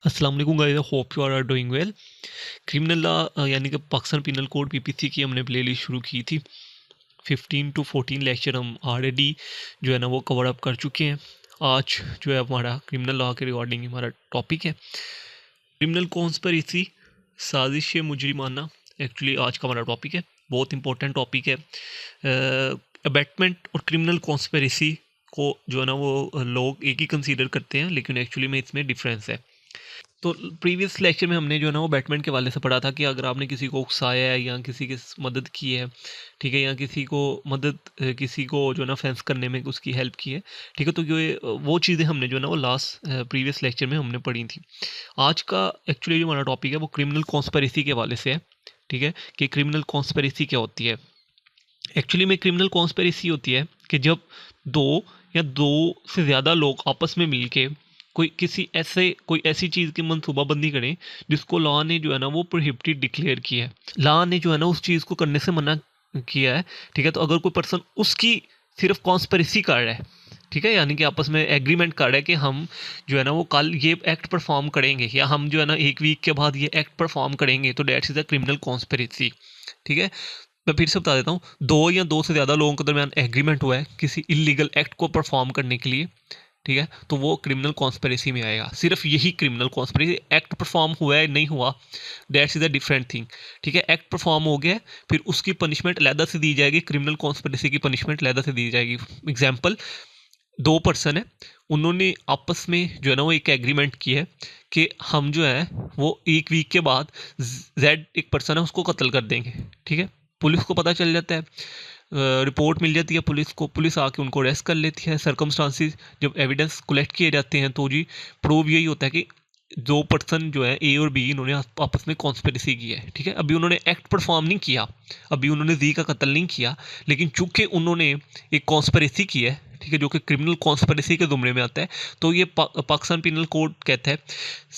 अस्सलाम वालेकुम guys, I hope you are doing well. Criminal law यानी कि पाकिस्तान पिनल कोड पीपीसी की हमने प्लेलिस्ट शुरू की थी। 15 to 14 लेक्चर हम ऑलरेडी जो है ना वो कवर अप कर चुके हैं। आज जो है हमारा क्रिमिनल लॉ के रिगार्डिंग हमारा टॉपिक है क्रिमिनल कॉन्स्पिरेसी, साजिश मुजरिमाना। एक्चुअली आज का हमारा टॉपिक है, बहुत इंपॉर्टेंट टॉपिक है। अबैटमेंट और क्रिमिनल कॉन्स्पिरेसी को जो है ना वो लोग एक ही कंसीडर करते हैं, लेकिन एक्चुअली में इसमें डिफरेंस है। तो प्रीवियस लेक्चर में हमने जो है ना वो बैटमैन के वाले से पढ़ा था कि अगर आपने किसी को उकसाया है या किसी की मदद की है, ठीक है, या किसी को किसी को जो है ना फेंस करने में उसकी हेल्प की है, ठीक है, तो ये वो चीज़ें हमने जो है ना वो लास्ट प्रीवियस लेक्चर में हमने पढ़ी थी। आज का एक्चुअली जो हमारा टॉपिक है वो क्रिमिनल कॉन्स्पिरेसी के वाले से है, ठीक है, कि क्रिमिनल कॉन्स्पिरेसी क्या होती है। एक्चुअली में क्रिमिनल कॉन्स्पिरेसी होती है कि जब दो या दो से ज़्यादा लोग आपस में मिलके कोई ऐसी चीज़ की मनसूबाबंदी करें जिसको लॉ ने जो है ना वो प्रोहिबिटेड डिक्लेयर किया है। लॉ ने जो है ना उस चीज़ को करने से मना किया है, ठीक है। तो अगर कोई पर्सन उसकी सिर्फ कॉन्स्पिरेसी कर रहा है, ठीक है, यानी कि आपस में एग्रीमेंट कर रहा है कि हम जो है ना वो कल ये एक्ट परफॉर्म करेंगे या हम जो है ना एक वीक के बाद ये एक्ट परफॉर्म करेंगे, तो that's is a criminal conspiracy, ठीक है। मैं फिर से बता देता हूँ, दो या दो से ज़्यादा लोगों के दरमियान एग्रीमेंट हुआ है किसी इलीगल एक्ट को परफॉर्म करने के लिए, ठीक है, तो वो क्रिमिनल कॉन्स्पिरेसी में आएगा। सिर्फ यही क्रिमिनल कॉन्स्पिरेसी, एक्ट परफॉर्म हुआ है नहीं हुआ that's is a different thing, ठीक है। एक्ट परफॉर्म हो गया फिर उसकी पनिशमेंट अलहदा से दी जाएगी, क्रिमिनल कॉन्स्पिरेसी की पनिशमेंट अलहदा से दी जाएगी। एग्जाम्पल, दो पर्सन है, उन्होंने आपस में जो है ना वो एक एग्रीमेंट की है कि हम जो है वो एक वीक के बाद जेड एक पर्सन है उसको कत्ल कर देंगे, ठीक है। पुलिस को पता चल जाता है, रिपोर्ट मिल जाती है पुलिस को, पुलिस आके उनको अरेस्ट कर लेती है। सर्कमस्टांसिस जब एविडेंस कलेक्ट किए जाते हैं तो जी प्रूव यही होता है कि दो पर्सन जो है ए और बी इन्होंने आपस में कॉन्स्पिरेसी की है, ठीक है। अभी उन्होंने एक्ट परफॉर्म नहीं किया, अभी उन्होंने जी का कत्ल नहीं किया, लेकिन चूंकि उन्होंने एक कॉन्स्पिरेसी की है, ठीक है, जो कि क्रिमिनल कॉन्स्पिरेसी के जुमरे में आता है, तो ये पाकिस्तान पिनल कोड कहता है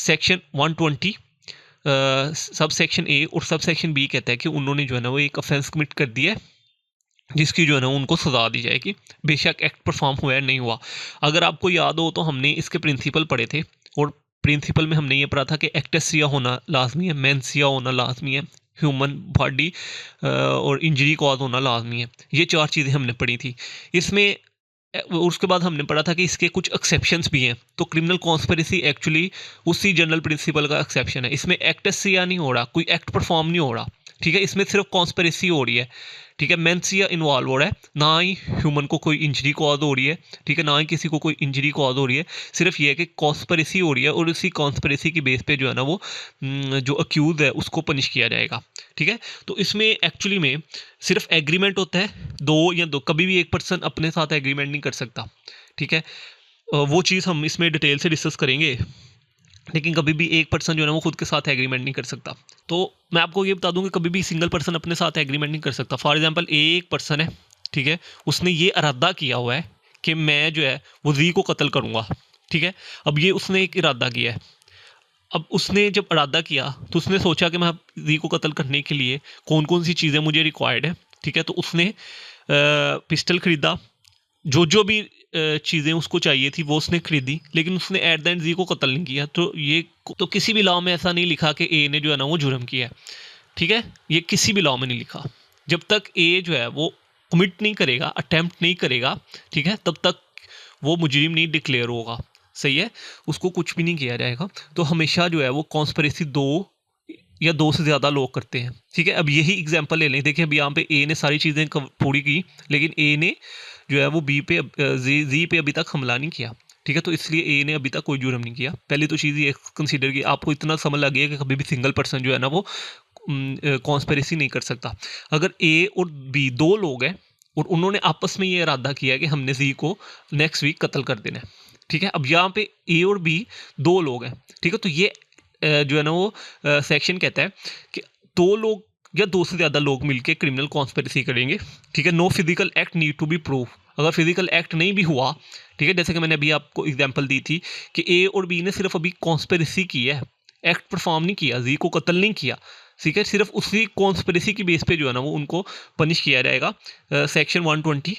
सेक्शन 120 सब सेक्शन ए और सब सेक्शन बी कहता है कि उन्होंने जो है ना वो एक ऑफेंस कमिट कर दिया है जिसकी जो है ना उनको सजा दी जाएगी, बेशक एक्ट परफॉर्म हुआ है नहीं हुआ। अगर आपको याद हो तो हमने इसके प्रिंसिपल पढ़े थे, और प्रिंसिपल में हमने ये पढ़ा था कि एक्टसिया होना लाजमी है, मेंसिया होना लाजमी है, ह्यूमन बॉडी और इंजरी कॉज होना लाजमी है। ये चार चीज़ें हमने पढ़ी थी इसमें। उसके बाद हमने पढ़ा था कि इसके कुछ एक्सेप्शंस भी हैं। तो क्रिमिनल कॉन्स्पिरेसी एक्चुअली उसी जनरल प्रिंसिपल का एक्सेप्शन है। इसमें एक्टसिया नहीं हो रहा, कोई एक्ट परफॉर्म नहीं हो रहा, ठीक है, इसमें सिर्फ कॉन्स्पिरेसी हो रही है, ठीक है। मेंसिया इन्वॉल्व हो रहा है, ना ही ह्यूमन को कोई इंजरी कॉज हो रही है, ठीक है, ना ही किसी को कोई इंजरी कॉज हो रही है। सिर्फ ये है कि कॉन्स्पिरेसी हो रही है और उसी कॉन्स्पिरेसी की बेस पे जो है ना वो जो अक्यूज है उसको पनिश किया जाएगा, ठीक है। तो इसमें एक्चुअली में सिर्फ एग्रीमेंट होता है, दो, कभी भी एक पर्सन अपने साथ एग्रीमेंट नहीं कर सकता, ठीक है। वो चीज़ हम इसमें डिटेल से डिस्कस करेंगे, लेकिन कभी भी एक पर्सन जो है ना वो खुद के साथ एग्रीमेंट नहीं कर सकता। तो मैं आपको ये बता दूं कि कभी भी सिंगल पर्सन अपने साथ एग्रीमेंट नहीं कर सकता। फॉर एग्जांपल, एक पर्सन है, ठीक है, उसने ये इरादा किया हुआ है कि मैं जो है वो जी को कत्ल करूंगा, ठीक है। अब ये उसने एक इरादा किया है, अब उसने जब इरादा किया तो उसने सोचा कि मैं जी को कत्ल करने के लिए कौन कौन सी चीज़ें मुझे रिक्वायर्ड है, ठीक है। तो उसने पिस्टल खरीदा, जो जो भी चीज़ें उसको चाहिए थी वो उसने खरीदी, लेकिन उसने एट द एंड जी को कत्ल नहीं किया। तो ये तो किसी भी लॉ में ऐसा नहीं लिखा कि ए ने जो है ना वो जुर्म किया है, ठीक है, ये किसी भी लॉ में नहीं लिखा। जब तक ए जो है वो कमिट नहीं करेगा, अटेम्प्ट नहीं करेगा, ठीक है, तब तक वो मुजरिम नहीं डिक्लेयर होगा, सही है, उसको कुछ भी नहीं किया जाएगा। तो हमेशा जो है वो कॉन्स्पिरेसी दो या दो से ज़्यादा लोग करते हैं, ठीक है। अब यही एग्जांपल ले लें, देखिए अब यहाँ पे ए ने सारी चीज़ें पूरी की, लेकिन ए ने जो है वो बी पे जी पे अभी तक हमला नहीं किया, ठीक है। तो इसलिए ए ने अभी तक कोई जुर्म नहीं किया। पहली तो चीज़ ये कंसीडर की, आपको इतना समझ लग गया कि कभी भी सिंगल पर्सन जो है ना वो कॉन्स्पिरेसी नहीं कर सकता। अगर ए और बी दो लोग हैं और उन्होंने आपस में ये इरादा किया कि हमने जी को नेक्स्ट वीक कत्ल कर देना है, ठीक है। अब यहाँ पे ए और बी दो लोग हैं, ठीक है। तो ये जो है ना वो सेक्शन कहता है कि दो लोग या दो से ज़्यादा लोग मिलकर क्रिमिनल कॉन्स्पिरेसी करेंगे, ठीक है। No physical act need to be prove. अगर फिजिकल एक्ट नहीं भी हुआ, ठीक है, जैसे कि मैंने अभी आपको एग्जांपल दी थी कि ए और बी ने सिर्फ अभी कॉन्स्पिरेसी की है, एक्ट परफॉर्म नहीं किया, जी को कत्ल नहीं किया, ठीक है। सिर्फ उसी कॉन्स्पिरेसी की बेस पे जो है ना वो उनको पनिश किया जाएगा। सेक्शन 120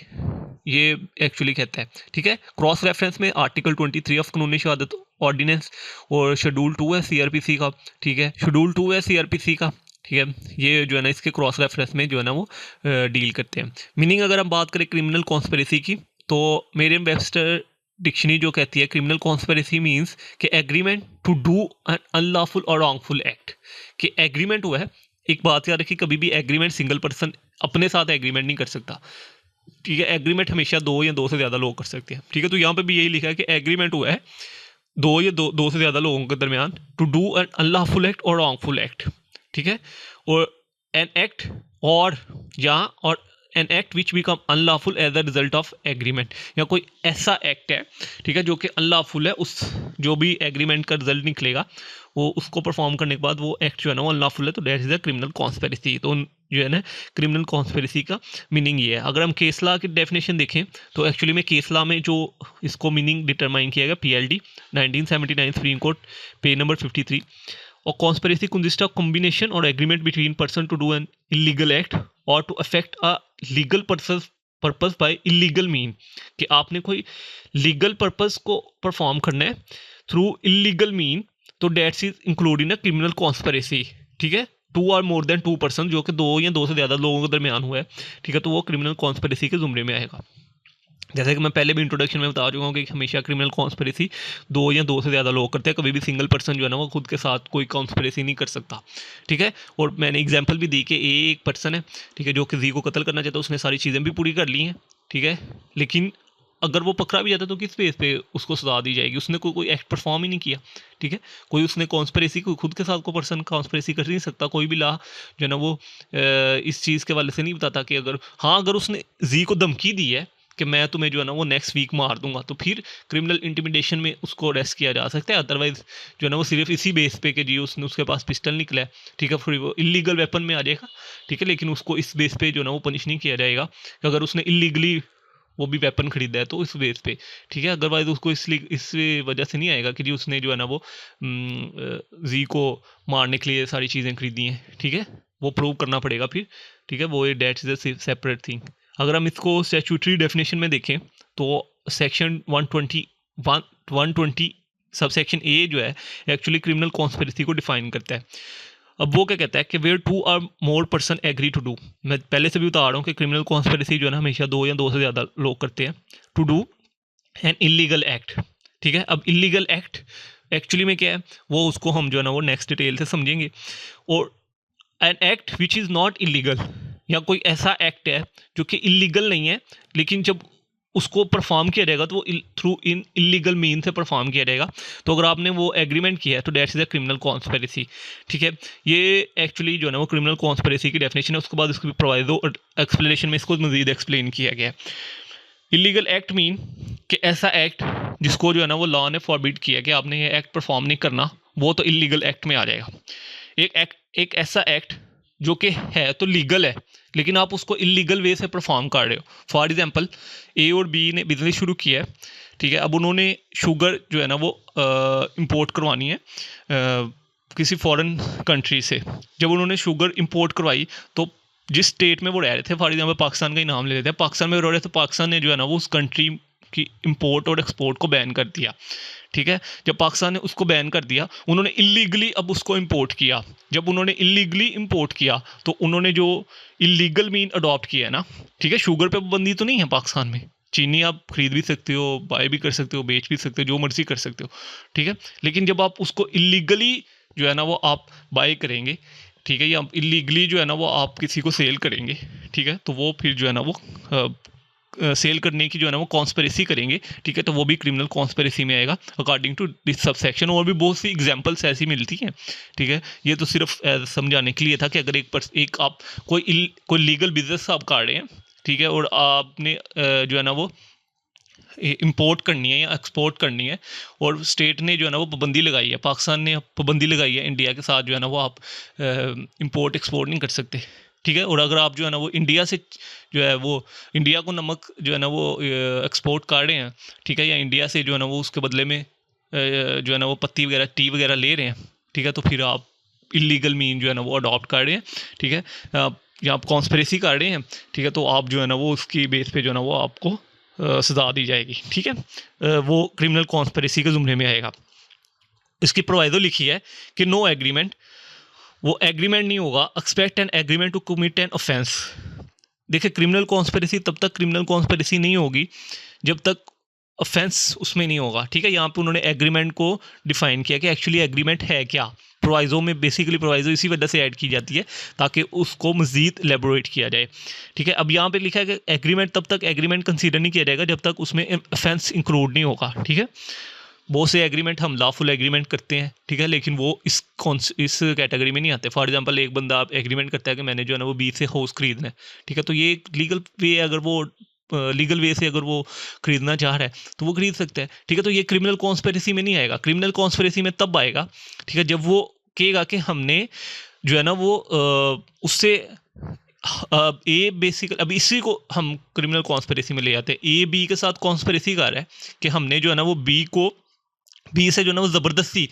ये एक्चुअली कहता है, ठीक है। क्रॉस रेफरेंस में आर्टिकल 23 ऑफ कानूनी शहादत ऑर्डिनेंस और शेड्यूल 2 है सीआरपीसी का, ठीक है, शेड्यूल 2 है सीआरपीसी का, ठीक है। ये जो है ना इसके क्रॉस रेफरेंस में जो है ना वो डील करते हैं। मीनिंग अगर हम बात करें क्रिमिनल कॉन्स्पिरेसी की, तो मेरियम वेबस्टर डिक्शनरी जो कहती है क्रिमिनल कॉन्स्पिरेसी मीन्स कि agreement to do an unlawful और रॉन्गफुल एक्ट, कि एग्रीमेंट हुआ है। एक बात याद रखिए, कभी भी एग्रीमेंट सिंगल पर्सन अपने साथ एग्रीमेंट नहीं कर सकता, ठीक है। एग्रीमेंट हमेशा दो या दो से ज़्यादा लोग कर सकते हैं, ठीक है। तो यहाँ पे भी यही लिखा है कि एग्रीमेंट हुआ है दो से ज़्यादा लोगों के दरमियान to do an unlawful act और रॉन्गफुल एक्ट, ठीक है। और एन एक्ट और an act which become unlawful as the result of agreement, या कोई ऐसा एक्ट है, ठीक है, जो कि अनलॉफुल है, उस जो भी एग्रीमेंट का रिजल्ट निकलेगा वो उसको परफॉर्म करने के बाद वो एक्ट जो है ना वो अनलॉफुल है, तो that is a criminal conspiracy. तो जो है ना क्रिमिनल कॉन्स्पिरेसी का मीनिंग ये है। अगर हम केस लॉ की डेफिनेशन देखें तो एक्चुअली में केस लॉ में जो इसको मीनिंग डिटरमाइन किया गया PLD 1979 Supreme Court page number 53, और कॉन्स्पिरेसी कंसिस्ट ऑफ कॉम्बिनेशन और agreement between person to do an illegal act और to affect a legal purpose by illegal mean, कि आपने कोई लीगल पर्पस को परफॉर्म करना है थ्रू इलीगल मीन, तो that's is including a criminal conspiracy, ठीक है। 2 और मोर देन 2 पर्सन, जो कि दो या दो से ज़्यादा लोगों के दरमियान हुआ है, ठीक है, तो वो क्रिमिनल कॉन्स्पिरेसी के जुमरे में आएगा। जैसे कि मैं पहले भी इंट्रोडक्शन में बता चुका हूँ कि हमेशा क्रिमिनल कॉन्स्पिरेसी दो या दो से ज़्यादा लोग करते हैं, कभी भी सिंगल पर्सन जो है ना वो खुद के साथ कोई कॉन्स्पिरेसी नहीं कर सकता, ठीक है। और मैंने एग्जांपल भी दी कि एक पर्सन है, ठीक है, जो कि जी को कत्ल करना चाहता है, उसने सारी चीज़ें भी पूरी कर ली हैं, ठीक है, लेकिन अगर वो पकड़ा भी जाता है तो किस बेस पे उसको सजा दी जाएगी, उसने कोई एक्ट परफॉर्म ही नहीं किया, ठीक है। कोई उसने कॉन्स्पिरेसी कोई खुद के साथ को पर्सन कॉन्स्पिरेसी कर नहीं सकता, कोई भी ला जो है ना वो इस चीज़ के वाले से नहीं बताता कि अगर उसने जी को धमकी दी है कि मैं तुम्हें जो है ना वो नेक्स्ट वीक मार दूंगा, तो फिर क्रिमिनल इंटिमिडेशन में उसको अरेस्ट किया जा सकता है। अदरवाइज जो है ना वो सिर्फ इसी बेस पे कि जी उसके पास पिस्टल निकला है, ठीक है, फिर वो इलीगल वेपन में आ जाएगा, ठीक है, लेकिन उसको इस बेस पे जो है ना वो पनिश नहीं किया जाएगा कि अगर उसने इलीगली वो भी वेपन खरीदा है तो इस बेस पे, ठीक है। अदरवाइज उसको इस वजह से नहीं आएगा कि जी उसने जो है ना वो जी को मारने के लिए सारी चीज़ें खरीदी हैं, ठीक है, वो प्रूव करना पड़ेगा फिर, ठीक है, वो that is a separate thing. अगर हम इसको स्टैट्यूटरी डेफिनेशन में देखें तो सेक्शन 120 सब सेक्शन ए जो है एक्चुअली क्रिमिनल कॉन्स्पिरेसी को डिफाइन करता है। अब वो क्या कहता है कि where 2 or more person agree to do, मैं पहले से भी बता रहा हूँ कि क्रिमिनल कॉन्स्पिरेसी जो है ना हमेशा दो या दो से ज़्यादा लोग करते हैं to do an illegal act, ठीक है। अब इलीगल एक्ट एक्चुअली में क्या है वो उसको हम जो है ना वो नेक्स्ट डिटेल से समझेंगे। और an act which is not illegal, या कोई ऐसा एक्ट है जो कि इलीगल नहीं है, लेकिन जब उसको परफॉर्म किया जाएगा तो वो थ्रू इन इलीगल मीन से परफॉर्म किया जाएगा, तो अगर आपने वो एग्रीमेंट किया है तो that's is a criminal conspiracy, ठीक है। ये एक्चुअली जो है ना वो क्रिमिनल कॉन्स्पिरेसी की डेफिनेशन है। उसके बाद इसको प्रोवाइडो और एक्सप्लेनेशन में इसको मजीद एक्सप्लेन किया गया है। इलीगल एक्ट मीन कि ऐसा एक्ट जिसको जो है ना वो लॉ ने फॉरबिड किया कि आपने ये एक्ट परफॉर्म नहीं करना, वो तो इलीगल एक्ट में आ जाएगा। एक ऐसा एक्ट जो कि है तो लीगल है, लेकिन आप उसको इलीगल वे से परफॉर्म कर रहे हो। फॉर एग्जांपल ए और बी ने बिजनेस शुरू किया है, ठीक है। अब उन्होंने शुगर जो है ना वो इंपोर्ट करवानी है किसी फॉरेन कंट्री से। जब उन्होंने शुगर इंपोर्ट करवाई तो जिस स्टेट में वो रह रहे थे, फॉर एग्जांपल पाकिस्तान का ही नाम ले लेते हैं, पाकिस्तान में रह रहे थे, पाकिस्तान ने जो है ना वो उस कंट्री की इंपोर्ट और एक्सपोर्ट को बैन कर दिया, ठीक है। जब पाकिस्तान ने उसको बैन कर दिया, उन्होंने इलीगली अब उसको इंपोर्ट किया। जब उन्होंने इलीगली इंपोर्ट किया तो उन्होंने जो इलीगल मीन अडॉप्ट किया है ना, ठीक है, शुगर पे पाबंदी तो नहीं है पाकिस्तान में, चीनी आप खरीद भी सकते हो, बाय भी कर सकते हो, बेच भी सकते हो, जो मर्जी कर सकते हो, ठीक है। लेकिन जब आप उसको इलीगली जो है ना वो आप बाय करेंगे, ठीक है, या इलीगली जो है ना वो आप किसी को सेल करेंगे, ठीक है, तो वो फिर जो है ना वो सेल करने की जो है ना वो कॉन्स्पिरेसी करेंगे, ठीक है, तो वो भी क्रिमिनल कॉन्स्पिरेसी में आएगा according to this subsection. और भी बहुत सी एग्जांपल्स ऐसी मिलती हैं, ठीक है। ये तो सिर्फ समझाने के लिए था कि अगर एक आप कोई लीगल बिजनेस आप कर रहे हैं, ठीक है, और आपने जो है ना वो इंपोर्ट करनी है या एक्सपोर्ट करनी है, और स्टेट ने जो है ना वो पाबंदी लगाई है, पाकिस्तान ने पाबंदी लगाई है इंडिया के साथ जो है ना वो आप इंपोर्ट एक्सपोर्ट नहीं कर सकते, ठीक है। और अगर आप जो है ना वो इंडिया से जो है वो इंडिया को नमक जो है ना वो एक्सपोर्ट कर रहे हैं, ठीक है, या इंडिया से जो है ना वो उसके बदले में जो है ना वो पत्ती वगैरह टी वगैरह ले रहे हैं, ठीक है, तो फिर आप इलीगल मीन जो है ना वो अडॉप्ट कर रहे हैं, ठीक है, या आप कॉन्स्पिरेसी कर रहे हैं, ठीक है, तो आप जो है ना वो उसकी बेस पे जो है ना वो आपको सजा दी जाएगी, ठीक है। वो क्रिमिनल कॉन्स्पिरेसी के जुमरे में आएगा। इसकी प्रोवाइजो लिखी है कि नो एग्रीमेंट, वो एग्रीमेंट नहीं होगा, expect an agreement to commit an offence. देखिए क्रिमिनल कॉन्स्पिरेसी तब तक क्रिमिनल कॉन्स्पिरेसी नहीं होगी जब तक ऑफेंस उसमें नहीं होगा, ठीक है। यहाँ पे उन्होंने एग्रीमेंट को डिफाइन किया कि एक्चुअली एग्रीमेंट है क्या। प्रोवाइजो में बेसिकली प्रोवाइजो इसी वजह से ऐड की जाती है ताकि उसको मजीद एलेबोरेट किया जाए, ठीक है। अब यहाँ पे लिखा है कि एग्रीमेंट तब तक एग्रीमेंट कंसीडर नहीं किया जाएगा जब तक उसमें ऑफेंस इंक्लूड नहीं होगा, ठीक है। बहुत से एग्रीमेंट हम लॉफुल एग्रीमेंट करते हैं, ठीक है, लेकिन वो इस कैटेगरी में नहीं आते। फॉर एग्जांपल एक बंदा आप एग्रीमेंट करता है कि मैंने जो है ना वो 20 से हाउस खरीदना है, ठीक है, तो ये एक लीगल वे, अगर वो लीगल वे से अगर वो खरीदना चाह रहा है तो वो खरीद सकता है, ठीक है। तो ये क्रिमिनल कॉन्स्पिरेसी में नहीं आएगा। क्रिमिनल कॉन्स्पिरेसी में तब आएगा, ठीक है, जब वो कहेगा कि हमने जो है ना वो उससे ए बेसिकली, अब इसी को हम क्रिमिनल कॉन्स्पिरेसी में ले जाते हैं। ए बी के साथ कॉन्स्पिरेसी कर रहा है कि हमने जो है ना वो बी से जो है ना वो ज़बरदस्ती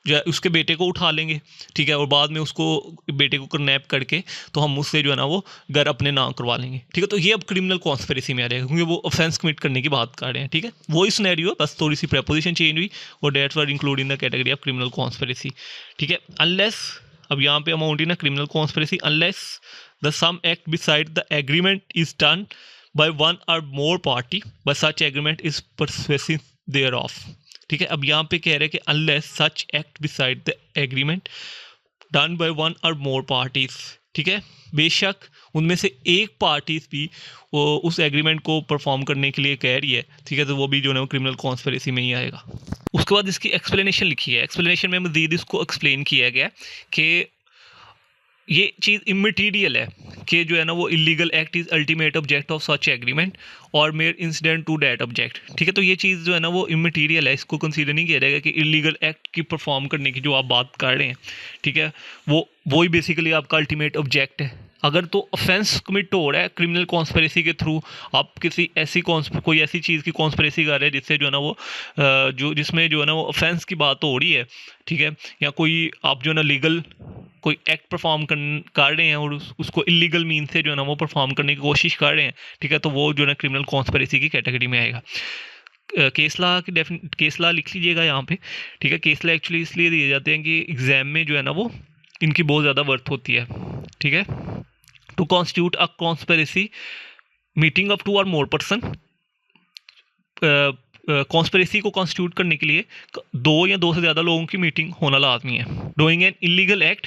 जो है उसके बेटे को उठा लेंगे, ठीक है, और बाद में उसको बेटे को किडनैप करके तो हम उससे जो है ना वो घर अपने नाम करवा लेंगे, ठीक है। तो ये अब क्रिमिनल कॉन्स्पिरेसी में आ जाएगा क्योंकि वो ऑफेंस कमिट करने की बात कर रहे हैं, ठीक है। वही सिनेरियो है, बस थोड़ी सी प्रेपोजिशन चेंज हुई और that's were include in the category of criminal conspiracy, ठीक है। अनलेस, अब यहाँ पे amount in a criminal conspiracy unless the some act beside the agreement is done by one or more party by such agreement is persuasive thereof, ठीक है। अब यहाँ पे कह रहे हैं कि unless such act beside the agreement done by one or more parties, ठीक है, बेशक उनमें से एक पार्टीज भी वो उस एग्रीमेंट को परफॉर्म करने के लिए कह रही है, ठीक है, तो वो भी जो है वो क्रिमिनल कॉन्स्पिरेसी में ही आएगा। उसके बाद इसकी एक्सप्लेनेशन लिखी है। एक्सप्लेनेशन में मजीद इसको एक्सप्लेन किया गया कि ये चीज़ इमटीरियल है कि जो है ना वो illegal act is ultimate object of such agreement और mere incident to that object, ठीक है। तो ये चीज़ जो है ना वो इमटीरियल है, इसको कंसीडर नहीं किया जाएगा कि इलीगल एक्ट की परफॉर्म करने की जो आप बात कर रहे हैं, ठीक है, वही बेसिकली आपका अल्टीमेट ऑब्जेक्ट है। अगर तो ऑफेंस कमिट हो रहा है क्रिमिनल कॉन्स्पिरेसी के थ्रू, आप किसी ऐसी कोई ऐसी चीज़ की कॉन्स्पिरेसी कर रहे हैं जिससे जो है ना वो जो जिसमें जो है ना वो ऑफेंस की बात हो रही है, ठीक है, या कोई आप जो है ना लीगल कोई एक्ट परफॉर्म कर रहे हैं और उसको इलीगल मीन से जो है ना वो परफॉर्म करने की कोशिश कर रहे हैं, ठीक है, तो वो जो है ना क्रिमिनल कॉन्स्पिरेसी की कैटेगरी में आएगा। केस लॉ की केस लॉ लिख लीजिएगा यहाँ पे, ठीक है। केस लॉ एक्चुअली इसलिए दिए जाते हैं कि एग्जाम में जो है ना वो इनकी बहुत ज़्यादा वर्थ होती है, ठीक है। To constitute a conspiracy meeting of 2 or more person, conspiracy को कॉन्स्टिट्यूट करने के लिए 2 या 2 से ज़्यादा लोगों की मीटिंग होना लाजमी है। डूइंग एन इलीगल एक्ट,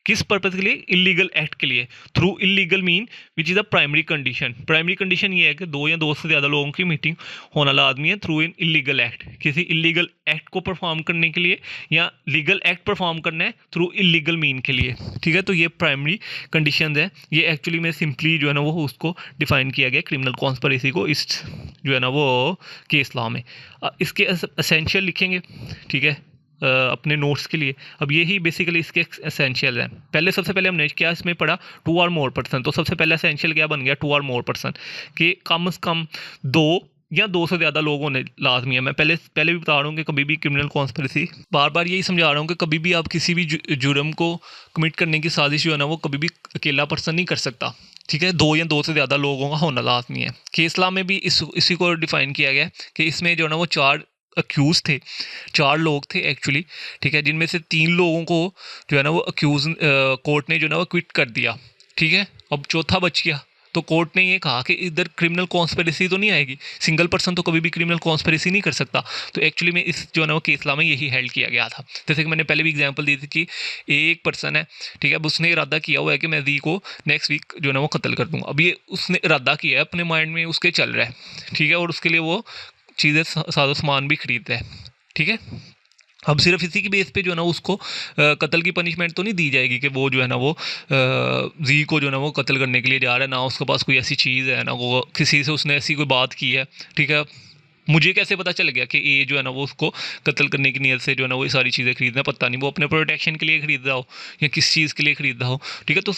किस पर्पज़ के लिए? इलीगल एक्ट के लिए, through illegal mean which is the primary condition. Primary condition ये है कि 2 या 2 से ज़्यादा लोगों की मीटिंग होना लाजमी है थ्रू इन इलीगल एक्ट, किसी इलीगल एक्ट को परफॉर्म करने के लिए या लीगल एक्ट परफॉर्म करना है थ्रू इलीगल मीन के लिए, ठीक है। तो ये प्राइमरी कंडीशन है। ये एक्चुअली में सिंपली जो है ना वो उसको डिफाइन किया गया क्रिमिनल कॉन्स्पिरेसी को इस जो है ना वो केस लॉ में। इसके एसेंशियल लिखेंगे, ठीक है, अपने नोट्स के लिए। अब यही बेसिकली इसके एसेंशियल हैं। सबसे पहले हमने क्या इसमें पढ़ा? 2 और मोर पर्सन। तो सबसे पहले एसेंशियल क्या बन गया? 2 और मोर पर्सन, कि कम से कम 2 या 2 से ज़्यादा लोग होने लाजमी है। मैं पहले भी बता रहा हूँ कि कभी भी क्रिमिनल कॉन्स्पिरेसी, बार बार यही समझा रहा हूँ कि कभी भी आप किसी भी जुर्म को कमिट करने की साजिश जो है ना वो कभी भी अकेला पर्सन नहीं कर सकता, ठीक है। 2 या 2 से ज़्यादा लोगों का होना लाजमी है। केस लॉ में भी इसी को डिफाइन किया गया कि इसमें जो है ना वो 4 अक्यूज़ थे, 4 लोग थे एक्चुअली, ठीक है, जिनमें से 3 लोगों को जो है ना वो अक्यूज़ कोर्ट ने जो है ना वो क्विट कर दिया, ठीक है। अब चौथा बच गया, तो कोर्ट ने ये कहा कि इधर क्रिमिनल कॉन्स्पिरेसी तो नहीं आएगी, सिंगल पर्सन तो कभी भी क्रिमिनल कॉन्स्पिरेसी नहीं कर सकता। तो एक्चुअली में इस जो है ना वो केस लॉ में यही हेल्ड किया गया था। जैसे कि मैंने पहले भी एग्जांपल दी थी कि एक पर्सन है, ठीक है, अब उसने इरादा किया हुआ है कि मैं दी को नेक्स्ट वीक जो है ना वो कत्ल कर दूँगा। अब ये उसने इरादा किया है, अपने माइंड में उसके चल रहा है, ठीक है, और उसके लिए वो चीज़ें साजो सामान भी खरीदता है, ठीक है। अब सिर्फ इसी की बेस पे जो है ना उसको कत्ल की पनिशमेंट तो नहीं दी जाएगी कि वो जो है ना वो जी को जो है ना वो कत्ल करने के लिए जा रहा है, ना उसके पास कोई ऐसी चीज़ है, ना वो किसी से उसने ऐसी कोई बात की है, ठीक है। मुझे कैसे पता चल गया कि ये जो है ना वो उसको कत्ल करने की नीयत से जो है ना वो ये सारी चीज़ें खरीदना? पता नहीं, वो अपने प्रोटेक्शन के लिए खरीद रहा हो या किस चीज़ के लिए खरीद रहा हो, ठीक है। तो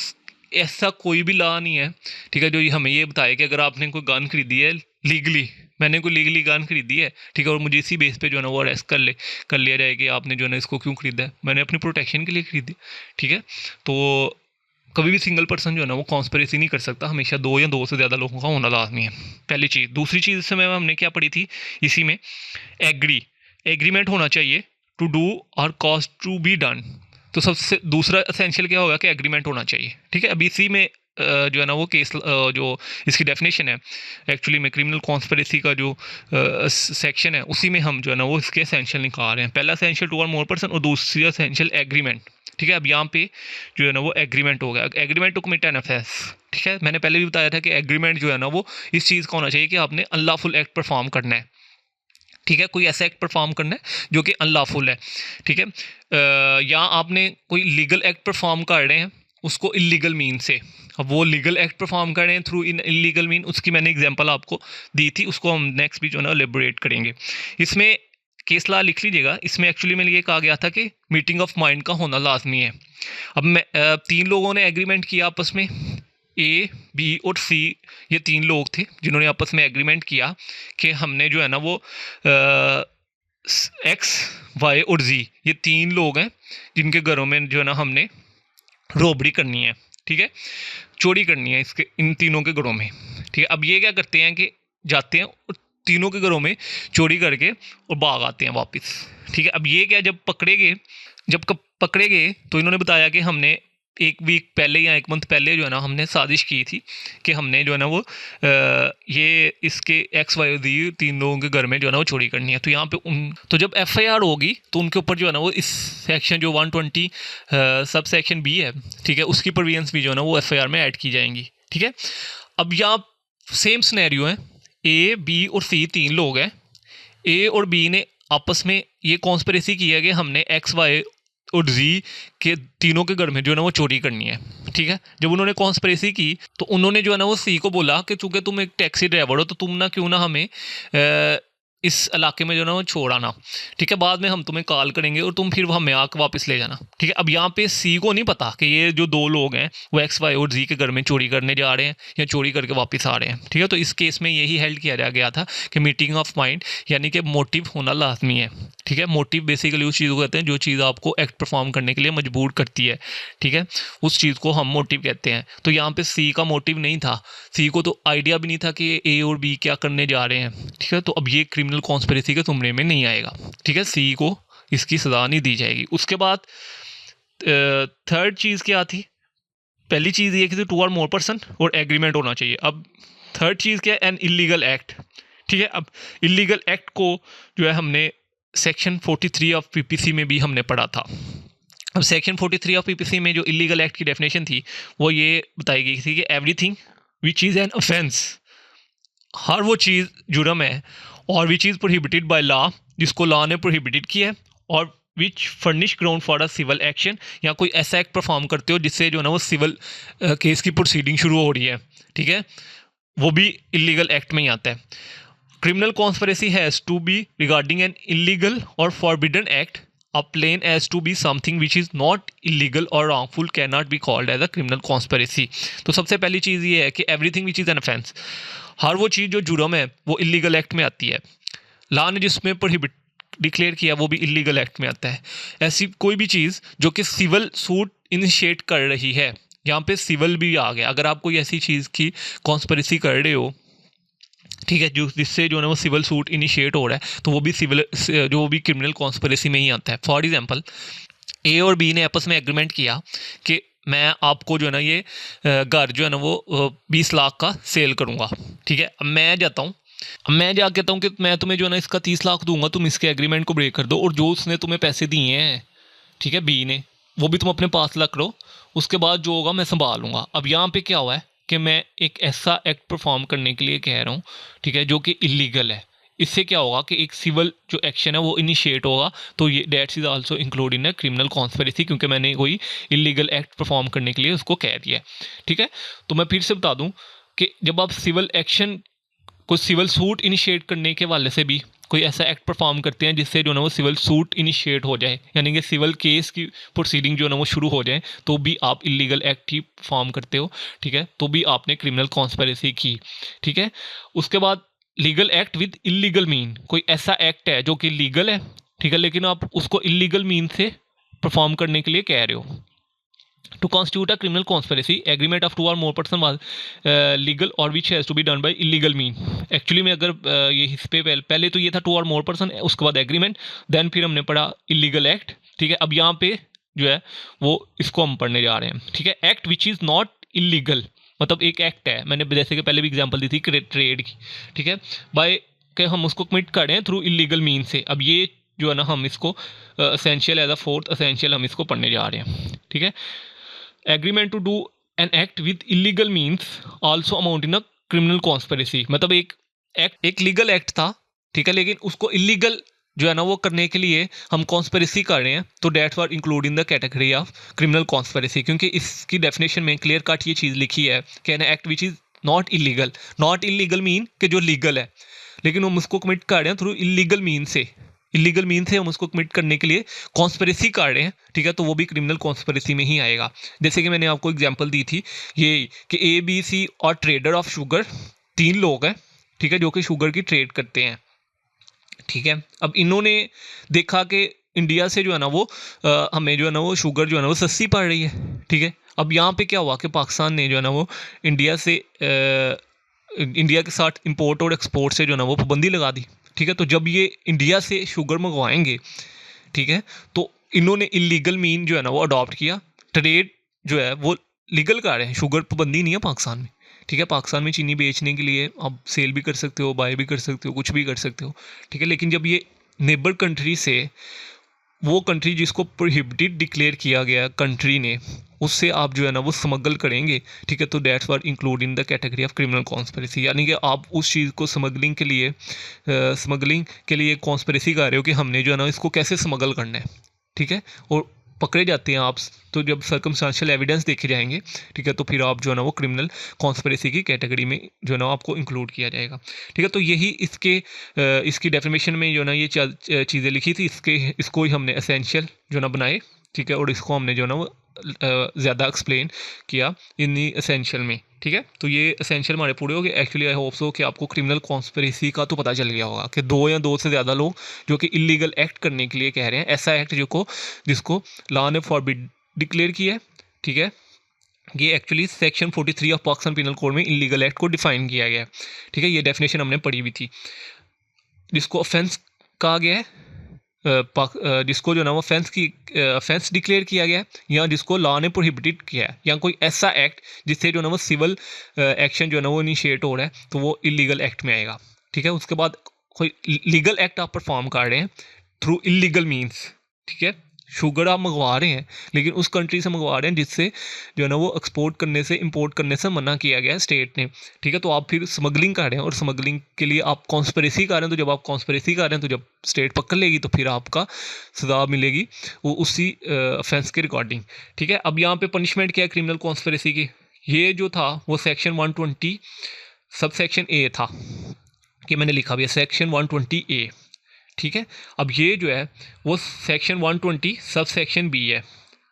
ऐसा कोई भी लॉ नहीं है, ठीक है, जो हमें ये बताए कि अगर आपने कोई गन खरीदी है लीगली, मैंने कोई लीगली गन खरीदी है, ठीक है, और मुझे इसी बेस पे जो है ना वो अरेस्ट कर लिया जाए कि आपने जो है ना इसको क्यों खरीदा है? मैंने अपनी प्रोटेक्शन के लिए खरीदी, ठीक है। तो कभी भी सिंगल पर्सन जो है ना वो कॉन्स्पिरेसी नहीं कर सकता, हमेशा दो या दो से ज़्यादा लोगों का होना लाजमी है, पहली चीज़। दूसरी चीज़ इस समय हमने क्या पढ़ी थी इसी में, एग्रीमेंट होना चाहिए टू डू और कॉज टू बी डन। तो सबसे दूसरा एसेंशियल क्या होगा कि एग्रीमेंट होना चाहिए, ठीक है। अब इसी में जो है ना वो केस जो इसकी डेफिनेशन है एक्चुअली में क्रिमिनल कॉन्स्पिरेसी का जो सेक्शन है उसी में हम जो है ना वो इसके एसेंशियल निकाल रहे हैं। पहला एसेंशियल टू और मोर पर्सन और दूसरी एसेंशियल एग्रीमेंट, ठीक है। अब यहाँ पे जो है ना वो एग्रीमेंट हो गया, agreement to commit an offence, ठीक है। मैंने पहले भी बताया था कि एग्रीमेंट जो है ना वो इस चीज़ का होना चाहिए कि आपने अनलॉफुल एक्ट परफॉर्म करना है, ठीक है। कोई ऐसा एक्ट परफॉर्म करना है जो कि अनलॉफुल है, ठीक है। या आपने कोई लीगल एक्ट परफॉर्म कर रहे हैं उसको इलीगल मीन से, अब वो लीगल एक्ट परफॉर्म कर रहे हैं थ्रू इन इलीगल मीन, उसकी मैंने एग्जांपल आपको दी थी, उसको हम नेक्स्ट भी जो है ना एलिबरेट करेंगे। इसमें केस लॉ लिख लीजिएगा, इसमें एक्चुअली में ये कहा गया था कि मीटिंग ऑफ माइंड का होना लाजमी है। अब मैं तीन लोगों ने एग्रीमेंट किया आपस में, ए बी और सी, ये तीन लोग थे जिन्होंने आपस में एग्रीमेंट किया कि हमने जो है ना वो एक्स वाई और जी, ये तीन लोग हैं जिनके घरों में जो है ना हमने रॉबरी करनी है, ठीक है, चोरी करनी है इसके इन तीनों के घरों में, ठीक है। अब ये क्या करते हैं कि जाते हैं और तीनों के घरों में चोरी करके और भाग आते हैं वापस, ठीक है। अब ये क्या जब पकड़े गए तो इन्होंने बताया कि हमने एक वीक पहले या एक मंथ पहले जो है ना हमने साजिश की थी कि हमने जो है ना वो ये इसके एक्स वाई दी तीन लोगों के घर में जो है ना वो चोरी करनी है। तो यहाँ पे तो जब एफआईआर होगी तो उनके ऊपर जो है ना वो इस सेक्शन जो 120 सब सेक्शन बी है, ठीक है, उसकी प्रोविजंस भी जो है ना वो एफआईआर में ऐड की जाएंगी, ठीक है। अब यहाँ सेम सिनेरियो है, ए बी और सी तीन लोग हैं, ए और बी ने आपस में ये कॉन्स्पिरेसी की है कि हमने एक्स वाई और जी के तीनों के घर में जो है ना वो चोरी करनी है, ठीक है। जब उन्होंने कॉन्स्पिरेसी की तो उन्होंने जो है ना वो सी को बोला कि चूंकि तुम एक टैक्सी ड्राइवर हो तो तुम ना क्यों ना हमें इस इलाके में जो है ना वो छोड़ आना, ठीक है, बाद में हम तुम्हें कॉल करेंगे और तुम फिर हमें आके वापस ले जाना, ठीक है। अब यहाँ पे सी को नहीं पता कि ये जो दो लोग हैं वो एक्स वाई और जी के घर में चोरी करने जा रहे हैं या चोरी करके वापस आ रहे हैं, ठीक है। तो इस केस में यही हेल्ड किया गया था कि मीटिंग ऑफ माइंड यानी कि मोटिव होना लाजमी है, ठीक है। मोटिव बेसिकली उस चीज़ को कहते हैं जो चीज़ आपको एक्ट परफॉर्म करने के लिए मजबूर करती है, ठीक है, उस चीज़ को हम मोटिव कहते हैं। तो यहाँ पे सी का मोटिव नहीं था, सी को तो आइडिया भी नहीं था कि ए और बी क्या करने जा रहे हैं, ठीक है। तो अब ये क्रिमिनल कॉन्स्पिरेसी के जुमरे में नहीं आएगा, ठीक है, सी को इसकी सज़ा नहीं दी जाएगी। उसके बाद थर्ड चीज़ क्या थी, पहली चीज़ ये कि टू और मोर पर्सन और एग्रीमेंट होना चाहिए। अब थर्ड चीज़ क्या है, एन इलीगल एक्ट, ठीक है। अब इलीगल एक्ट को जो है हमने सेक्शन 43 ऑफ पीपीसी में भी हमने पढ़ा था। अब सेक्शन 43 ऑफ पीपीसी में जो इलीगल एक्ट की डेफिनेशन थी वो ये बताई गई थी कि everything which is an offence, हर वो चीज़ जुर्म है और which is prohibited by law, जिसको लॉ ने प्रोहिबिटेड किया है, और which furnish ground for a civil action, या कोई ऐसा एक्ट परफॉर्म करते हो जिससे जो है ना वो सिविल केस की प्रोसीडिंग शुरू हो रही है, ठीक है, वो भी इलीगल एक्ट में ही आता है। Criminal conspiracy has to be regarding an illegal और forbidden act, a plain as to be something which is not illegal or wrongful cannot be called as a criminal conspiracy। तो सबसे पहली चीज़ ये है कि everything which is an offense, हर वो चीज़ जो जुर्म है वो इलीगल एक्ट में आती है, लॉ ने जिसमें प्रोहिबिट डिक्लेयर किया वो भी इलीगल एक्ट में आता है। ऐसी कोई भी चीज़ जो कि सिविल सूट इनिशिएट कर रही है, यहाँ पे सिविल भी आ गया, अगर आप कोई ऐसी चीज़ की कॉन्स्पिरेसी कर रहे हो, ठीक है, जो जिससे जो है वो सिविल सूट इनिशिएट हो रहा है, तो वो भी सिविल जो भी क्रिमिनल कॉन्स्पिरेसी में ही आता है। फॉर एग्जांपल ए और बी ने आपस में एग्रीमेंट किया कि मैं आपको जो है ना ये घर जो है ना वो 20 लाख का सेल करूँगा, ठीक है। अब मैं जाता हूँ, मैं जा कहता हूँ कि मैं तुम्हें जो है ना इसका 30 लाख दूंगा, तुम इसके एग्रीमेंट को ब्रेक कर दो, और जो उसने तुम्हें पैसे दिए हैं, ठीक है, बी ने, वो भी तुम अपने पास रख लो, उसके बाद जो होगा मैं संभाल लूँगा। अब यहाँ पे क्या हुआ है कि मैं एक ऐसा एक्ट परफॉर्म करने के लिए कह रहा हूँ, ठीक है, जो कि इलीगल है। इससे क्या होगा कि एक सिविल जो एक्शन है वो इनिशिएट होगा, तो ये that's is also include in a criminal conspiracy, क्योंकि मैंने कोई इलीगल एक्ट परफॉर्म करने के लिए उसको कह दिया है, ठीक है। तो मैं फिर से बता दूं कि जब आप सिविल एक्शन कोई सिविल सूट इनिशिएट करने के वाले से भी कोई ऐसा एक्ट परफॉर्म करते हैं जिससे जो ना वो सिविल सूट इनिशिएट हो जाए, यानी कि सिविल केस की प्रोसीडिंग जो ना वो शुरू हो जाए, तो भी आप इलीगल एक्ट ही परफॉर्म करते हो, ठीक है, तो भी आपने क्रिमिनल कॉन्स्पिरेसी की, ठीक है। उसके बाद legal act with illegal mean, कोई ऐसा एक्ट है जो कि लीगल है, ठीक है, लेकिन आप उसको इलीगल मीन से परफॉर्म करने के लिए कह रहे हो, To constitute a criminal conspiracy, agreement of two or more person was legal or which has to be done by illegal mean. Actually में अगर ये इस पे पहले तो ये था टू और मोर पर्सन, उसके बाद एग्रीमेंट, देन फिर हमने पढ़ा इलीगल एक्ट, ठीक है। अब यहाँ पे जो है वो इसको हम पढ़ने जा रहे हैं, ठीक है। Act which is not illegal, मतलब एक एक्ट है, मैंने जैसे कि पहले भी एग्जांपल दी थी ट्रेड की, ठीक है, बाय के हम उसको कमिट कर रहे हैं थ्रू इलीगल मीन से। अब ये जो है ना हम इसको essential as a fourth essential हम इसको पढ़ने जा रहे हैं, ठीक है। Agreement to do an act with illegal means also amount in a criminal conspiracy, मतलब एक लीगल एक्ट था, ठीक है, लेकिन उसको इलीगल जो है ना वो करने के लिए हम कॉन्स्पिरेसी कर रहे हैं, तो that's were include in the category of criminal conspiracy, क्योंकि इसकी डेफिनेशन में क्लियर कट ये चीज़ लिखी है कि N act which is not illegal mean कि जो लीगल है, लेकिन हम उसको कमिट कर रहे हैं थ्रू इलीगल मीन से हम उसको कमिट करने के लिए कॉन्स्पिरेसी कर रहे हैं, ठीक है, तो वो भी क्रिमिनल कॉन्स्पिरेसी में ही आएगा। जैसे कि मैंने आपको एग्जांपल दी थी ये कि ए बी सी और ट्रेडर ऑफ शुगर 3 लोग हैं, ठीक है, जो कि शुगर की ट्रेड करते हैं, ठीक है। अब इन्होंने देखा कि इंडिया से जो है ना वो हमें जो है ना वो शुगर जो है ना वो सस्ती पड़ रही है, ठीक है। अब यहाँ पे क्या हुआ कि पाकिस्तान ने जो है ना वो इंडिया के साथ इंपोर्ट और एक्सपोर्ट से जो है ना वो पाबंदी लगा दी, ठीक है। तो जब ये इंडिया से शुगर मंगवाएंगे, ठीक है, तो इन्होंने इलीगल मीन जो है ना वो अडॉप्ट किया, ट्रेड जो है वो लीगल कर रहे हैं, शुगर पाबंदी नहीं है पाकिस्तान में, ठीक है। पाकिस्तान में चीनी बेचने के लिए आप सेल भी कर सकते हो, बाय भी कर सकते हो, कुछ भी कर सकते हो, ठीक है। लेकिन जब ये नेबर कंट्री से वो कंट्री जिसको प्रोहिबिटेड डिक्लेयर किया गया कंट्री ने, उससे आप जो है ना वो स्मगल करेंगे, ठीक है, तो that's were include in the category of criminal conspiracy, यानी कि आप उस चीज़ को स्मगलिंग के लिए कॉन्स्पिरेसी कर रहे हो कि हमने जो है ना इसको कैसे स्मगल करना है, ठीक है, और पकड़े जाते हैं आप, तो जब सर्कमस्टेंशियल एविडेंस देखे जाएंगे, ठीक है, तो फिर आप जो है ना वो क्रिमिनल कॉन्स्पिरेसी की कैटेगरी में जो है ना आपको इंक्लूड किया जाएगा, ठीक है। तो यही इसकी डेफिनेशन में जो है ना ये चीज़ें लिखी थी, इसको ही हमने एसेंशियल जो है ना बनाए, ठीक है, और इसको हमने जो है ना वो ज़्यादा एक्सप्लेन किया इन एसेंशियल में, ठीक है। तो ये एसेंशियल हमारे पूरे हो गए। एक्चुअली आई होप सो कि आपको क्रिमिनल कॉन्स्पिरेसी का तो पता चल गया होगा कि 2 या 2 से ज़्यादा लोग जो कि इलीगल एक्ट करने के लिए कह रहे हैं, ऐसा एक्ट जिसको लॉ ने फॉरबिड डिक्लेयर किया है, ठीक है। ये actually section 43 of Pakistan penal code में इलीगल एक्ट को डिफाइन किया गया है, ठीक है। ये डेफिनेशन हमने पढ़ी हुई थी, जिसको ऑफेंस कहा गया है, जिसको जो ना वो ऑफेंस डिक्लेयर किया गया है, या जिसको लॉ ने प्रोहिबिटेड किया है, या कोई ऐसा एक्ट जिससे जो ना वो सिविल एक्शन जो है ना वो इनिशिएट हो रहा है, तो वो इलीगल एक्ट में आएगा, ठीक है। उसके बाद कोई लीगल एक्ट आप परफॉर्म कर रहे हैं थ्रू इलीगल मीन्स, ठीक है, शुगर आप मंगवा रहे हैं लेकिन उस कंट्री से मंगवा रहे हैं जिससे जो है ना वो एक्सपोर्ट करने से इंपोर्ट करने से मना किया गया है स्टेट ने, ठीक है। तो आप फिर स्मगलिंग कर रहे हैं और स्मगलिंग के लिए आप कॉन्स्पिरेसी कर रहे हैं, तो जब आप कॉन्स्पिरेसी कर रहे हैं तो जब स्टेट पकड़ लेगी तो फिर आपका सजा मिलेगी वो उसी ऑफेंस के रिकॉर्डिंग, ठीक है। अब यहाँ पे पनिशमेंट क्या है क्रिमिनल कॉन्स्पिरेसी की, ये जो था वो सेक्शन 120 सब सेक्शन ए था, कि मैंने लिखा भी है सेक्शन 120A, ठीक है। अब ये जो है वो सेक्शन 120 सब सेक्शन बी है,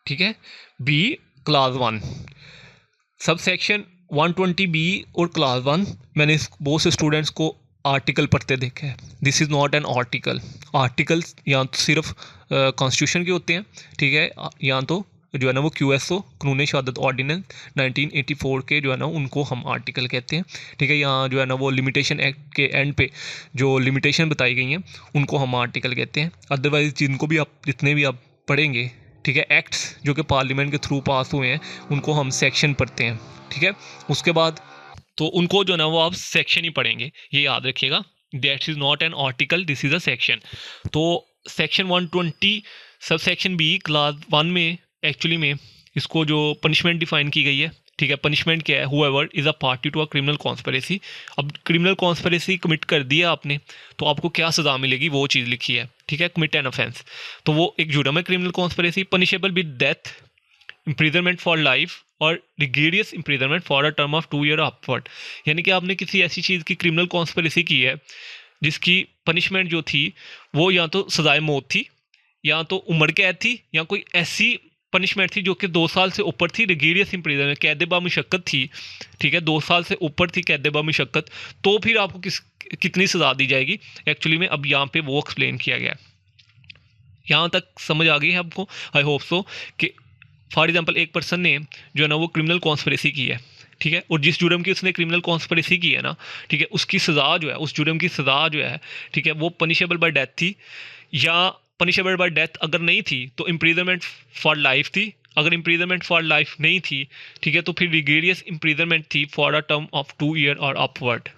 ठीक है, B class 1 sub section 120B और क्लास 1 मैंने बहुत से स्टूडेंट्स को आर्टिकल पढ़ते देखा है। This is not an articles या तो सिर्फ कॉन्स्टिट्यूशन के होते हैं, ठीक है, या तो जो है ना वो QSO कानून शहादत ऑर्डिनेंस 1984 के जो है ना उनको हम आर्टिकल कहते हैं, ठीक है। यहाँ जो है ना वो लिमिटेशन एक्ट के एंड पे जो लिमिटेशन बताई गई हैं उनको हम आर्टिकल कहते हैं। अदरवाइज जितने भी आप पढ़ेंगे, ठीक है, एक्ट्स जो कि पार्लियामेंट के थ्रू पास हुए हैं उनको हम सेक्शन पढ़ते हैं, ठीक है। उसके बाद तो उनको जो ना वो आप सेक्शन ही पढ़ेंगे, ये याद रखिएगा, that is not an article, this is a section. तो section 120 sub section B class 1 में एक्चुअली में इसको जो पनिशमेंट डिफाइन की गई है, ठीक है, पनिशमेंट क्या है, whoever is a party to a criminal conspiracy. अब क्रिमिनल कॉन्स्पिरेसी कमिट कर दिया आपने तो आपको क्या सज़ा मिलेगी वो चीज़ लिखी है, ठीक है, कमिट एन ऑफेंस, तो वो एक जुर्म है criminal conspiracy, punishable with death, imprisonment for life और rigorous imprisonment for a term of 2 year upward. यानी कि आपने किसी ऐसी चीज़ की क्रिमिनल कॉन्स्पिरेसी की है जिसकी पनिशमेंट जो थी वो या तो सजाए मौत थी, या तो उम्र कैद थी, या कोई ऐसी पनिशमेंट थी जो कि 2 साल से ऊपर थी, रिगेरियस इम्प्रिजनमेंट कैद बामुशक्कत थी, ठीक है, 2 साल से ऊपर थी कैद बामुशक्कत, तो फिर आपको कितनी सज़ा दी जाएगी एक्चुअली में अब यहाँ पे वो एक्सप्लेन किया गया है। यहाँ तक समझ आ गई है आपको, आई होप सो कि फॉर एग्जांपल एक पर्सन ने जो है ना वो क्रिमिनल कॉन्स्पिरेसी की है, ठीक है, और जिस जुर्म की उसने क्रिमिनल कॉन्स्पिरेसी की है ना, ठीक है, उसकी सज़ा जो है, उस जुर्म की सज़ा जो है, ठीक है, वो पनिशेबल बाय डेथ थी, या पनिशेबल बाय डेथ अगर नहीं थी तो इम्प्रीजनमेंट फॉर लाइफ थी, अगर इम्प्रीजनमेंट फॉर लाइफ नहीं थी, ठीक है, तो फिर रिगेरियस इम्प्रीजनमेंट थी for a term of 2 year और अपवर्ड।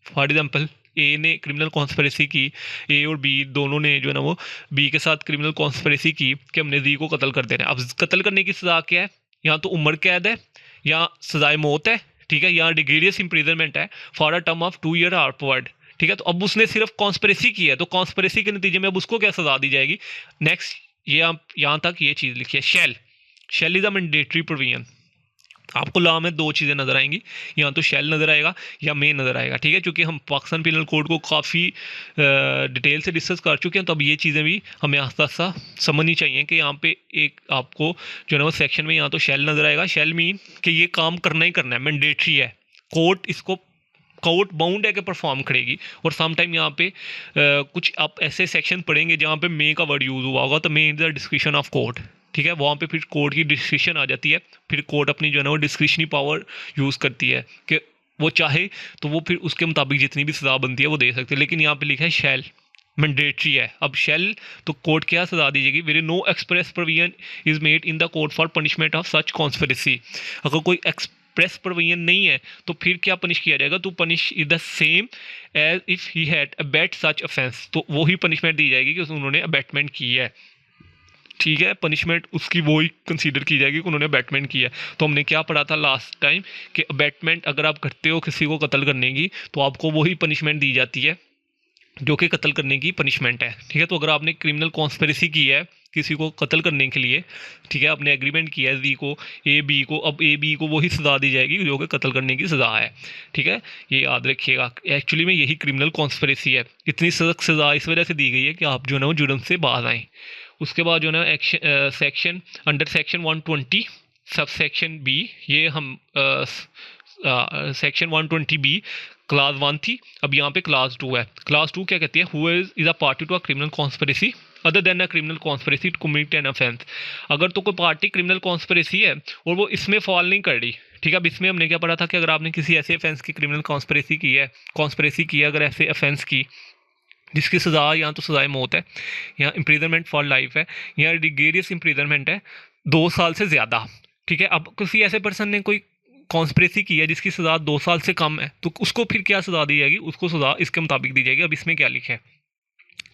फॉर एग्जाम्पल ए ने क्रिमिनल कॉन्स्पिरेसी की, ए और बी दोनों ने जो है ना वो बी के साथ क्रिमिनल कॉन्स्पिरेसी की कि हमने जी को कत्ल कर देना है। अब कत्ल करने की सज़ा क्या है, या तो उम्र कैद है, या सजाए मौत है, ठीक है, या डिग्रीरियस इम्प्रीजनमेंट है for a term of 2 year upward, ठीक है। तो अब उसने सिर्फ कॉन्स्पिरेसी की है, तो कॉन्स्पिरेसी के नतीजे में अब उसको क्या सजा दी जाएगी। नेक्स्ट ये आप यहाँ तक ये चीज़ लिखिए, shall is a mandatory provision. आपको लॉ में दो चीज़ें नज़र आएंगी, या तो शेल नज़र आएगा या मे नज़र आएगा, ठीक है, क्योंकि हम पाकिस्तान पिनल कोड को काफ़ी डिटेल से डिस्कस कर चुके हैं, तो अब ये चीज़ें भी हमें आस्ता आस्ता समझनी चाहिए कि यहाँ पे एक आपको जो है ना वो सेक्शन में यहाँ तो शेल नज़र आएगा। शेल मीन कि ये काम करना ही करना है, मैंडेटरी है, कोर्ट बाउंड है कि परफॉर्म करेगी। और सम टाइम यहाँ पे कुछ आप ऐसे सेक्शन पढ़ेंगे जहाँ पे मे का वर्ड यूज़ हुआ होगा, तो may is the description of court, ठीक है, वहाँ पे फिर कोर्ट की डिस्क्रिप्शन आ जाती है, फिर कोर्ट अपनी जो है ना वो डिस्क्रिशनरी पावर यूज़ करती है कि वो चाहे तो वो फिर उसके मुताबिक जितनी भी सज़ा बनती है वो दे सकते हैं। लेकिन यहाँ पे लिखा है शेल, मैंडेटरी है। अब शेल तो कोर्ट क्या सजा दी जाएगी, where no express provision is made in the court for punishment of such conspiracy. अगर कोई एक्सप्रेस प्रोविजन नहीं है तो फिर क्या पनिश किया जाएगा, तो punish is the same as if he had abet such offence, तो वही पनिशमेंट दी जाएगी कि उन्होंने अबेटमेंट की है, ठीक है, पनिशमेंट उसकी वो ही कंसीडर की जाएगी कि उन्होंने अबेटमेंट किया है। तो हमने क्या पढ़ा था लास्ट टाइम कि अबेटमेंट अगर आप करते हो किसी को कत्ल करने की, तो आपको वही पनिशमेंट दी जाती है जो कि कत्ल करने की पनिशमेंट है, ठीक है। तो अगर आपने क्रिमिनल कॉन्स्पिरेसी की है किसी को कत्ल करने के लिए, ठीक है, आपने एग्रीमेंट किया है दी को ए बी को, अब ए बी को वही सज़ा दी जाएगी जो कि कत्ल करने की सज़ा है, ठीक है, ये याद रखिएगा। एक्चुअली में यही क्रिमिनल कॉन्स्पिरेसी है। इतनी सख्त सज़ा इस वजह से दी गई है कि आप जो है ना वो जुर्म से बाहर आएँ। उसके बाद जो है ना section under section 120 sub section B, ये हम सेक्शन 120 बी क्लास 1 थी, अब यहाँ पे क्लास 2 है। क्लास 2 क्या कहती है, who is a party to a criminal conspiracy other than a criminal conspiracy to commit an offence. अगर तो कोई पार्टी क्रिमिनल कॉन्स्पिरेसी है और वो इसमें फॉल नहीं कर रही, ठीक है। अब इसमें हमने क्या पढ़ा था कि अगर आपने किसी ऐसे ऑफेंस की क्रिमिनल कॉन्स्पिरेसी की है, अगर ऐसे ऑफेंस की जिसकी सज़ा या तो सज़ाए मौत है, या इम्प्रीजनमेंट फॉर लाइफ है, या डिगेरियस इम्प्रीजनमेंट है 2 साल से ज़्यादा, ठीक है। अब किसी ऐसे पर्सन ने कोई कॉन्स्पिरेसी की है जिसकी सज़ा 2 साल से कम है, तो उसको फिर क्या सज़ा दी जाएगी, उसको सज़ा इसके मुताबिक दी जाएगी। अब इसमें क्या लिखा है,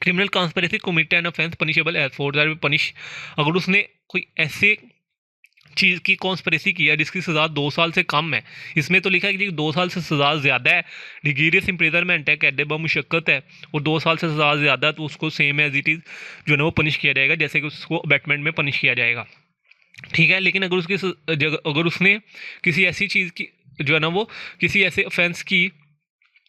criminal conspiracy commit an offence punishable as for that punish. अगर उसने कोई ऐसे चीज़ की कॉन्स्पिरेसी की है जिसकी सज़ा 2 साल से कम है, इसमें तो लिखा है कि 2 साल से सज़ा ज़्यादा है, डिगेरियस इम्प्रिजनमेंट है, कैद मुशक्क़त है, और 2 साल से सज़ा ज़्यादा है, तो उसको सेम एज इट इज़ जो है ना वो पनिश किया जाएगा जैसे कि उसको अबेटमेंट में पनिश किया जाएगा, ठीक है। लेकिन अगर उसकी जगह अगर उसने किसी ऐसी चीज़ की जो है ना वो किसी ऐसे ऑफेंस की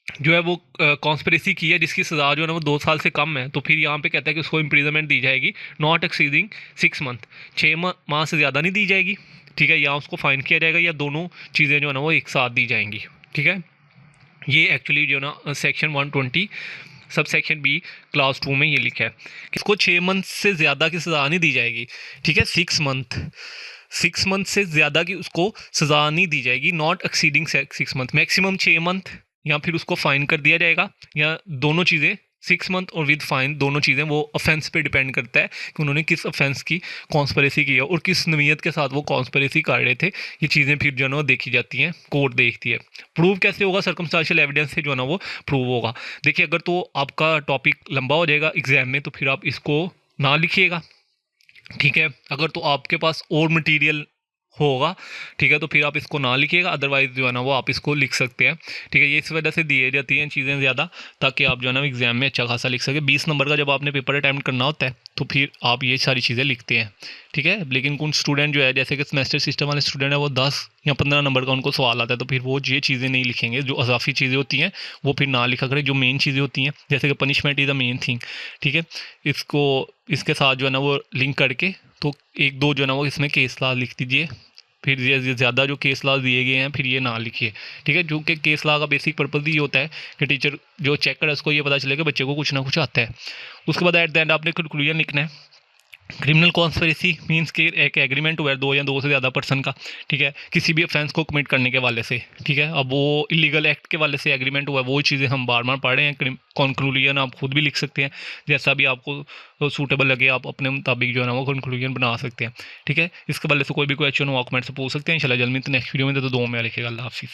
जो है वो कॉन्स्पिरेसी की है जिसकी सज़ा जो है ना वो 2 साल से कम है, तो फिर यहाँ पे कहता है कि उसको इम्प्रीजनमेंट दी जाएगी नॉट एक्सीडिंग 6 मंथ, 6 माह से ज़्यादा नहीं दी जाएगी, ठीक है, या उसको फाइन किया जाएगा, या दोनों चीज़ें जो है ना वो एक साथ दी जाएंगी, ठीक है। ये एक्चुअली जो है ना section 120 sub section B class 2 में ये लिखा है कि इसको 6 मंथ से ज़्यादा की सज़ा नहीं दी जाएगी, ठीक है, 6 मंथ से ज़्यादा की उसको सज़ा नहीं दी जाएगी, not exceeding 6 month, maximum 6 month, या फिर उसको फ़ाइन कर दिया जाएगा, या दोनों चीज़ें 6 मंथ और विद फाइन, दोनों चीज़ें, वो ऑफेंस पे डिपेंड करता है कि उन्होंने किस ऑफेंस की कॉन्स्पिरेसी की है और किस नवीयत के साथ वो कॉन्स्पिरेसी कर रहे थे। ये चीज़ें फिर जो है ना वो देखी जाती हैं, कोर्ट देखती है। प्रूव कैसे होगा, सर्कमस्टेंशियल एविडेंस से जो है ना वो प्रूव होगा। देखिए अगर तो आपका टॉपिक लंबा हो जाएगा एग्जाम में, तो फिर आप इसको ना लिखिएगा, ठीक है। अगर तो आपके पास और मटेरियल होगा, ठीक है, तो फिर आप इसको ना लिखिएगा, अदरवाइज जो है ना वो आप इसको लिख सकते हैं, ठीक है। ये इस वजह से दिए जाती हैं चीज़ें ज़्यादा, ताकि आप जो है ना एग्जाम में अच्छा खासा लिख सके। 20 नंबर का जब आपने पेपर अटैम्प्ट करना होता है तो फिर आप ये सारी चीज़ें लिखते हैं, ठीक है। लेकिन कुछ स्टूडेंट जो है जैसे कि सेमेस्टर सिस्टम वाले स्टूडेंट है, वो 10 या 15 नंबर का उनको सवाल आता है, तो फिर वो ये चीज़ें नहीं लिखेंगे, जो अजाफी चीज़ें होती हैं वो फिर ना लिखा करें, जो मेन चीज़ें होती हैं जैसे कि punishment is the main thing, ठीक है, इसको इसके साथ जो है ना वो लिंक करके तो 1-2 जो है ना वो इसमें केस लॉ लिख दीजिए। फिर ये ज़्यादा जो केस लॉ दिए गए हैं फिर ये ना लिखिए, ठीक है, जो कि केस लॉ का बेसिक पर्पज़ ये होता है कि टीचर जो चेक करे उसको ये पता चले कि बच्चे को कुछ ना कुछ आता है। उसके बाद एट द एंड आपने कंक्लूजन लिखना है। क्रिमिनल कॉन्स्पिरेसी मीन्स कि एक एग्रीमेंट हुआ है दो या दो से ज़्यादा पर्सन का, ठीक है, किसी भी ऑफेंस को कमिट करने के वाले से, ठीक है। अब वो इलीगल एक्ट के वाले से एग्रीमेंट हुआ है, वो चीज़ें हम बार बार पढ़ रहे हैं। कंक्लूजन आप खुद भी लिख सकते हैं, जैसा भी आपको सूटेबल लगे आप अपने मुताबिक जो है ना वो कंक्लूजन बना सकते हैं, ठीक है। इसके वाले से कोई भी क्वेश्चन हो आप कमेंट से पूछ सकते हैं। इंशाल्लाह जल्द मिलते हैं नेक्स्ट वीडियो में, तो दो में लिखेगा। अल्लाह हाफिज़।